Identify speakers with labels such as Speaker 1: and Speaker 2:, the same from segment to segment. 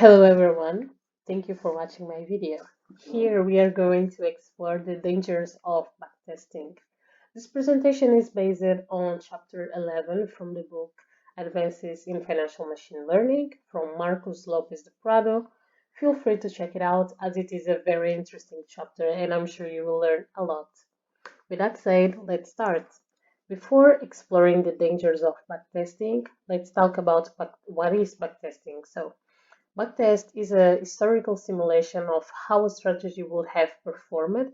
Speaker 1: Hello everyone, thank you for watching my video. Here we are going to explore the dangers of backtesting. This presentation is based on chapter 11 from the book Advances in Financial Machine Learning from Lopez de Prado. Feel free to check it out as it is a very interesting chapter and I'm sure you will learn a lot. With that said, let's start. Before exploring the dangers of backtesting, let's talk about what is backtesting. Backtest is a historical simulation of how a strategy would have performed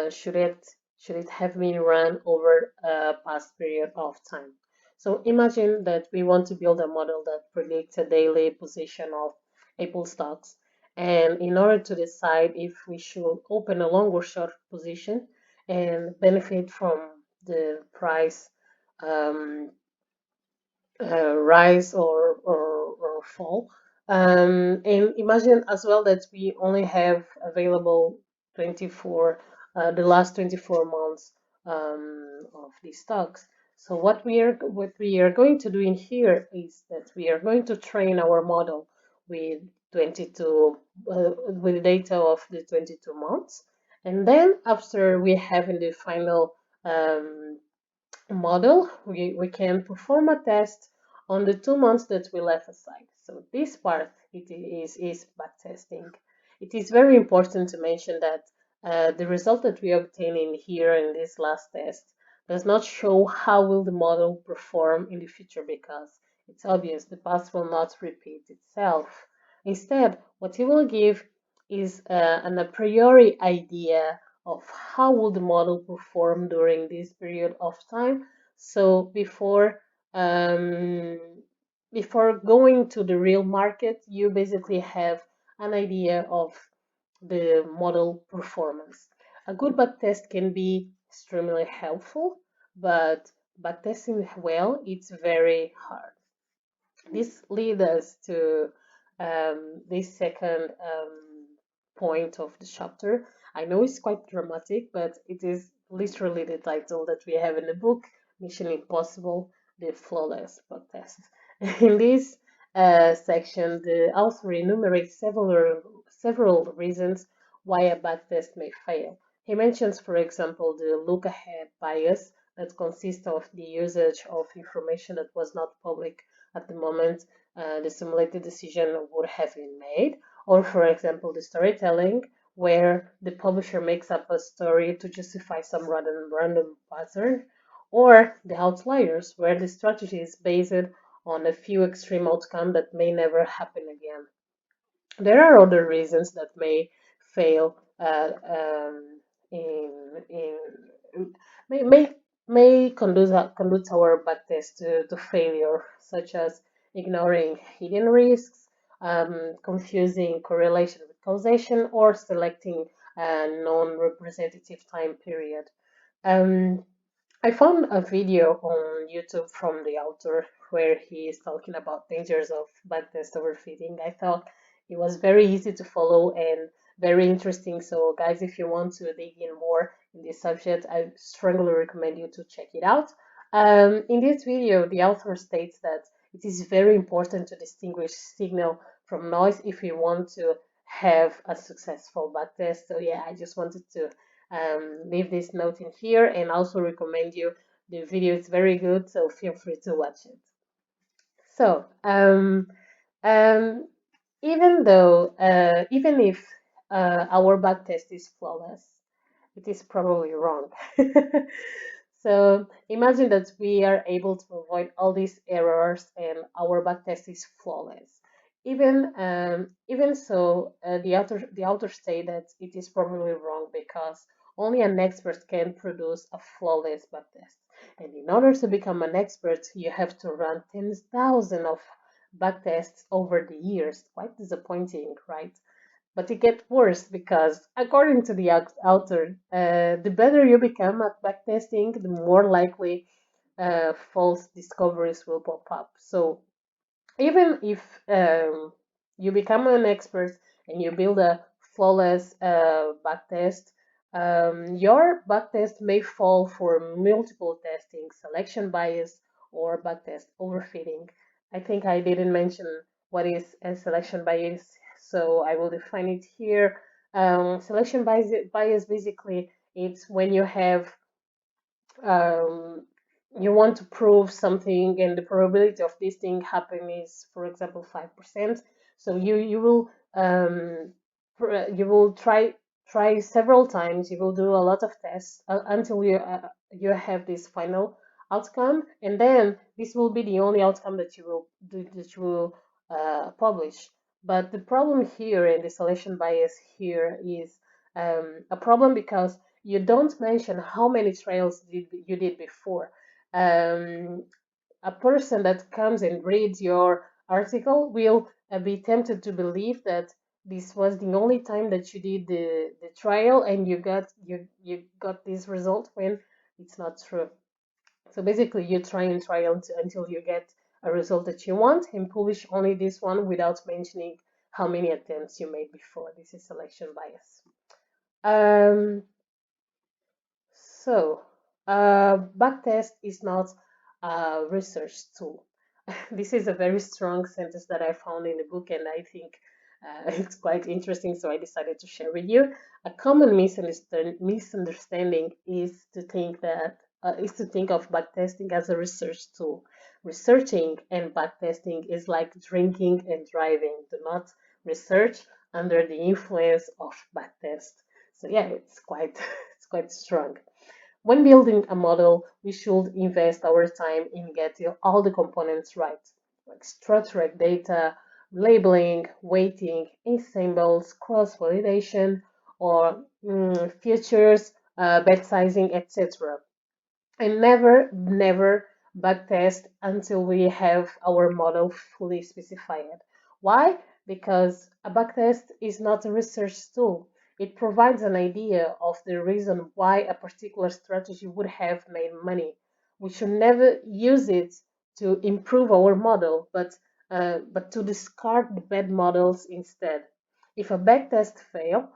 Speaker 1: should it have been run over a past period of time. So imagine that we want to build a model that predicts a daily position of Apple stocks. And in order to decide if we should open a long or short position and benefit from the price um, rise or fall. And imagine as well that we only have available 24, the last 24 months of these stocks. So what we are going to do in here is that we are going to train our model with 22 with data of the 22 months, and then after we have in the final model, we can perform a test on the 2 months that we left aside. So this part is backtesting. It is very important to mention that the result that we obtain in here in this last test does not show how will the model perform in the future because it's obvious the past will not repeat itself. Instead, what it will give is an a priori idea of how will the model perform during this period of time. So um, before going to the real market, you basically have an idea of the model performance. A good backtest can be extremely helpful, but backtesting well, it's very hard. This leads us to this second point of the chapter. I know it's quite dramatic, but it is literally the title that we have in the book, Mission Impossible, the Flawless Backtest. In this section, the author enumerates several reasons why a backtest may fail. He mentions, for example, the look ahead bias that consists of the usage of information that was not public at the moment the simulated decision would have been made, or for example, the storytelling, where the publisher makes up a story to justify some random pattern, or the outliers, where the strategy is based on a few extreme outcomes that may never happen again. There are other reasons that may fail in may conduce our backtest to failure, such as ignoring hidden risks, confusing correlation with causation, or selecting a non-representative time period. Um, I found a video on YouTube from the author where he is talking about dangers of backtest overfitting. I thought it was very easy to follow and very interesting. So, guys, if you want to dig in more in this subject, I strongly recommend you to check it out. In this video, the author states that it is very important to distinguish signal from noise if you want to have a successful backtest. So, yeah, I just wanted to leave this note in here and also recommend you the video is very good, so feel free to watch it. So um, even if our backtest is flawless, it is probably wrong. So imagine that we are able to avoid all these errors and our backtest is flawless. Even so, the author say that it is probably wrong because only an expert can produce a flawless backtest. And in order to become an expert, you have to run tens thousands of backtests over the years. Quite disappointing, right? But it gets worse because, according to the author, the better you become at backtesting, the more likely false discoveries will pop up. So even if you become an expert and you build a flawless backtest, your backtest may fall for multiple testing, selection bias, or backtest overfitting. I think I didn't mention what is a selection bias. So I will define it here. Selection bias basically it's when you have um, you want to prove something and the probability of this thing happening is, for example, 5%. So you will you will try several times. You will do a lot of tests until you have this final outcome, and then this will be the only outcome that you will publish. But the problem here and the selection bias here is a problem because you don't mention how many trials you did before. Um, a person that comes and reads your article will be tempted to believe that this was the only time that you did the trial and you got this result when it's not true. So basically you try and try until you get a result that you want and publish only this one without mentioning how many attempts you made before. This is selection bias. Um, so, backtest is not a research tool. This is a very strong sentence that I found in the book, and I think it's quite interesting, so I decided to share with you. A common misunderstanding is to think of backtesting as a research tool. Researching and backtesting is like drinking and driving. Do not research under the influence of backtest. So yeah, it's quite it's quite strong. When building a model, we should invest our time in getting all the components right, like structured data, labeling, weighting, ensembles, cross-validation, or features, bed sizing, etc. And never backtest until we have our model fully specified. Why? Because a backtest is not a research tool. It provides an idea of the reason why a particular strategy would have made money. We should never use it to improve our model, but to discard the bad models instead. If a backtest fails,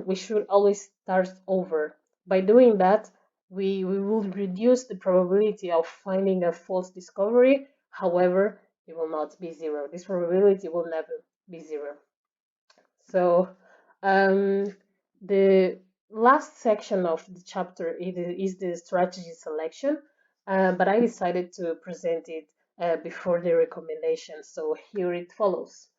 Speaker 1: we should always start over. By doing that, we will reduce the probability of finding a false discovery. However, it will not be zero. This probability will never be zero. So the last section of the chapter is the strategy selection, but I decided to present it before the recommendation. So here it follows.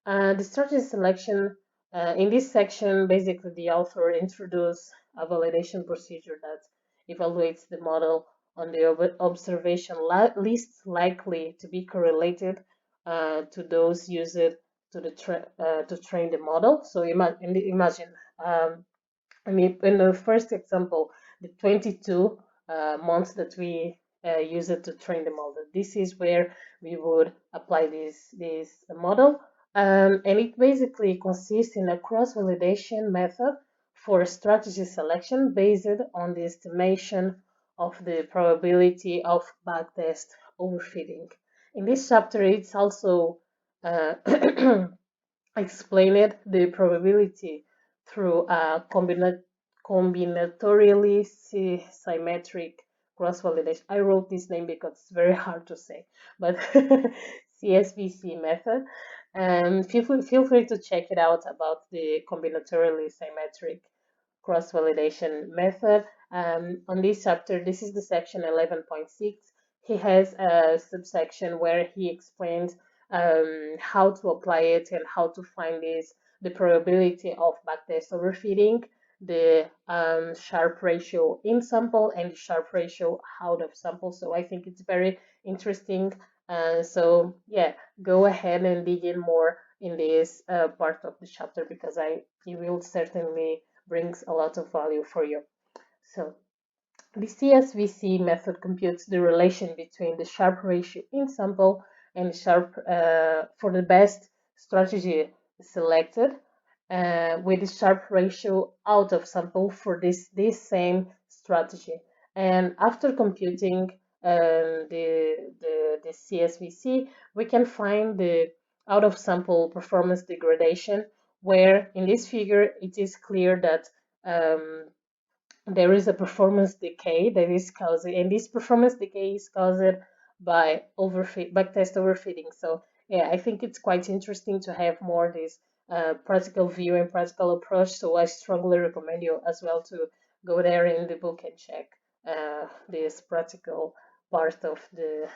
Speaker 1: The strategy selection, in this section, basically the author introduced a validation procedure that evaluates the model on the observation least likely to be correlated to those used to train the model. So imagine in the first example, the 22 months that we use it to train the model. This is where we would apply this model. And it basically consists in a cross-validation method for strategy selection based on the estimation of the probability of backtest overfitting. In this chapter, it's also explained the probability through a combinatorially symmetric cross-validation. I wrote this name because it's very hard to say, but CSVC method. And feel free to check it out about the combinatorially symmetric cross-validation method. On this chapter, this is the section 11.6. He has a subsection where he explains how to apply it and how to find the probability of backtest overfitting, the Sharpe ratio in sample and the Sharpe ratio out of sample. So I think it's very interesting. So yeah, go ahead and dig in more in this part of the chapter because it will certainly brings a lot of value for you. So the CSVC method computes the relation between the Sharpe ratio in sample and Sharpe for the best strategy selected with the Sharpe ratio out of sample for this same strategy. And after computing the CSVC, we can find the out of sample performance degradation, where in this figure it is clear that there is a performance decay that is caused, and this performance decay is caused by backtest overfitting. So yeah, I think it's quite interesting to have more this practical view and practical approach. So I strongly recommend you as well to go there in the book and check this practical part of the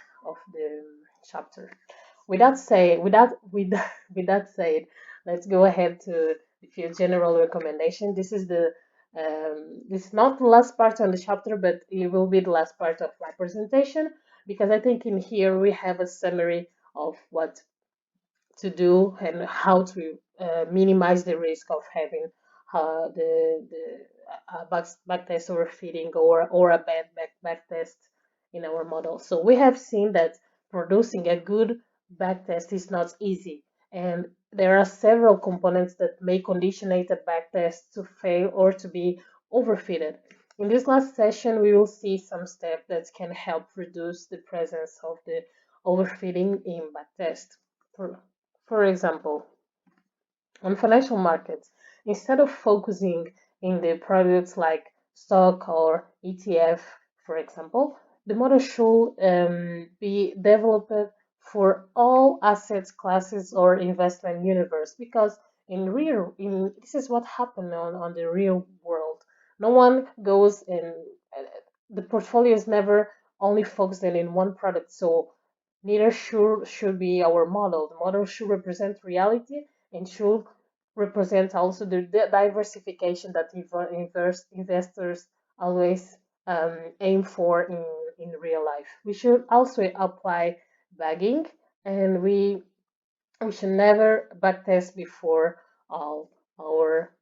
Speaker 1: chapter. With that said, let's go ahead to a few general recommendations. This is not the last part on the chapter, but it will be the last part of my presentation because I think in here we have a summary of what to do and how to minimize the risk of having the back test overfitting or a bad back test in our model. So we have seen that producing a good back test is not easy, and there are several components that may conditionate a back test to fail or to be overfitted. In this last session, we will see some steps that can help reduce the presence of the overfitting in backtest. For, for example, on financial markets, instead of focusing in the products like stock or ETF, for example, the model should be developed for all asset classes or investment universe because this is what happened on the real world. No one goes in the portfolio is never only focused in one product, so neither should be our model. The model should represent reality and should represent also the diversification that investors always aim for in real life. We should also apply bagging, and we should never backtest before all our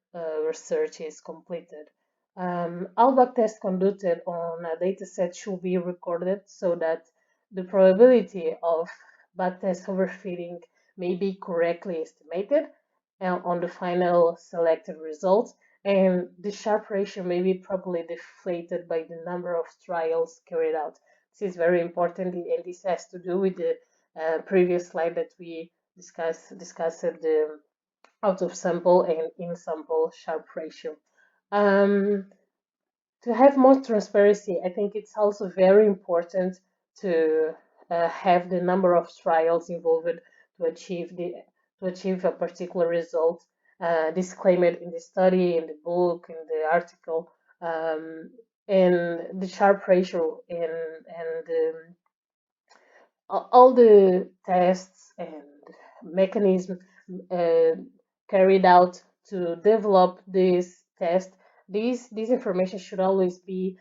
Speaker 1: research is completed. All backtests conducted on a dataset should be recorded so that the probability of backtest overfitting may be correctly estimated on the final selected results, and the Sharpe ratio may be properly deflated by the number of trials carried out. This is very important, and this has to do with the previous slide that we discussed the out of sample and in sample Sharpe ratio. Um, to have more transparency, I think it's also very important to have the number of trials involved to achieve a particular result, disclaimed in the study, in the book, in the article, and the Sharpe ratio and all the tests and mechanisms uh, carried out to develop this test, these information should always be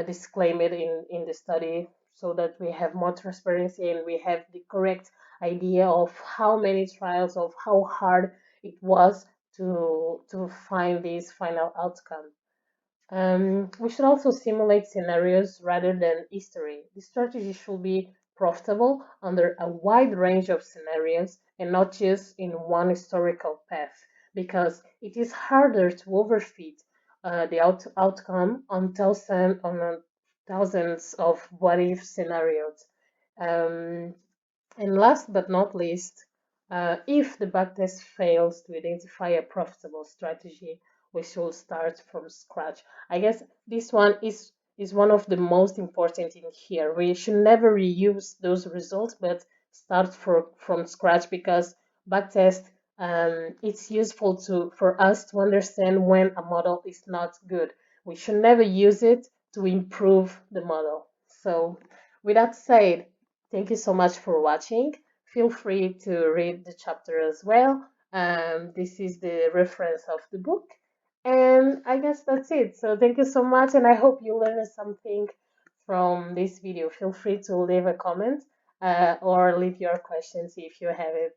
Speaker 1: disclaimed in the study so that we have more transparency and we have the correct idea of how many trials, of how hard it was to find this final outcome. We should also simulate scenarios rather than history. The strategy should be profitable under a wide range of scenarios and not just in one historical path, because it is harder to overfit the outcome on thousands of what if scenarios. Um, and last but not least, if the backtest fails to identify a profitable strategy, we should start from scratch. I guess this one is one of the most important in here. We should never reuse those results, but start from scratch because backtest it's useful for us to understand when a model is not good. We should never use it to improve the model. So, with that said, thank you so much for watching. Feel free to read the chapter as well. This is the reference of the book. And I guess that's it. So thank you so much, and I hope you learned something from this video. Feel free to leave a comment or leave your questions if you have it.